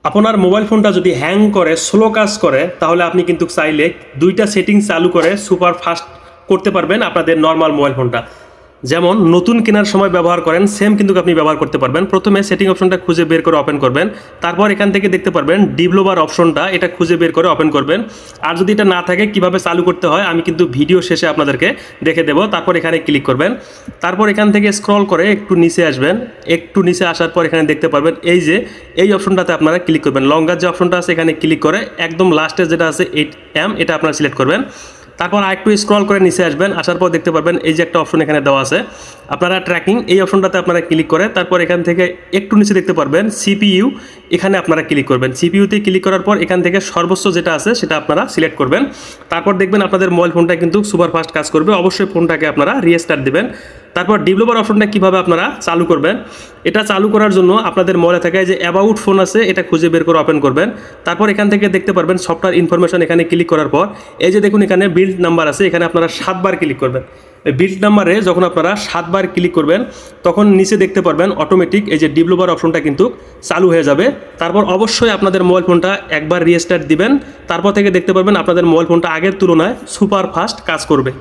আপনার মোবাইল ফোনটা যদি হ্যাং করে, স্লো কাজ করে, তাহলে আপনি কিন্তু চাইলে দুইটা সেটিংস চালু করে সুপার ফাস্ট করতে পারবেন আপনাদের নর্মাল মোবাইল ফোনটা। যেমন নতুন কেনার সময় ব্যবহার করেন, সেম কিন্তু আপনি ব্যবহার করতে পারবেন। প্রথমে সেটিং অপশনটা খুঁজে বের করে ওপেন করবেন, তারপর এখান থেকে দেখতে পারবেন ডিভেলপার অপশনটা, এটা খুঁজে বের করে ওপেন করবেন। আর যদি এটা না থাকে কিভাবে চালু করতে হয় আমি কিন্তু ভিডিও শেষে আপনাদেরকে দেখে দেবো। তারপর এখানে ক্লিক করবেন, তারপর এখান থেকে স্ক্রল করে একটু নিচে আসবেন। একটু নিচে আসার পর এখানে দেখতে পারবেন এই অপশনটাতে আপনারা ক্লিক করবেন। লঙ্গার যে অপশনটা আছে এখানে ক্লিক করে একদম লাস্টে যেটা আছে 8M এটা আপনারা সিলেক্ট করবেন। তারপর আরেকটু স্ক্রল করে নিচে আসবেন, আসার পর দেখতে পারবেন এই যে একটা অপশন এখানে দেওয়া আছে আপনারা ট্র্যাকিং, এই অপশনটাতে আপনারা ক্লিক করে তারপর এখান থেকে একটু নিচে দেখতে পারবেন সিপিইউ, এখানে আপনারা ক্লিক করবেন। সিপিইউতে ক্লিক করার পর এখান থেকে সর্বোচ্চ যেটা আছে সেটা আপনারা সিলেক্ট করবেন। তারপর দেখবেন আপনাদের মোবাইল ফোনটা কিন্তু সুপার ফাস্ট কাজ করবে। অবশ্যই ফোনটাকে আপনারা রিস্টার্ট দিবেন। তারপর ডেভেলপার অপশনটা কীভাবে আপনারা চালু করবেন, এটা চালু করার জন্য আপনাদের মোবাইলে থাকা যে অ্যাবাউট ফোন আছে এটা খুঁজে বের করে ওপেন করবেন। তারপর এখান থেকে দেখতে পারবেন সফটওয়্যার ইনফরমেশন, এখানে ক্লিক করার পর এই যে দেখুন এখানে বিল্ড নাম্বার আছে, এখানে আপনারা 7 বার ক্লিক করবেন। এই বিল্ড নাম্বারে যখন আপনারা 7 বার ক্লিক করবেন তখন নিচে দেখতে পারবেন অটোমেটিক এই যে ডেভেলপার অপশনটা কিন্তু চালু হয়ে যাবে। তারপর অবশ্যই আপনাদের মোবাইল ফোনটা একবার রিস্টার্ট দিবেন, তারপর থেকে দেখতে পারবেন আপনাদের মোবাইল ফোনটা আগের তুলনায় সুপার ফাস্ট কাজ করবে।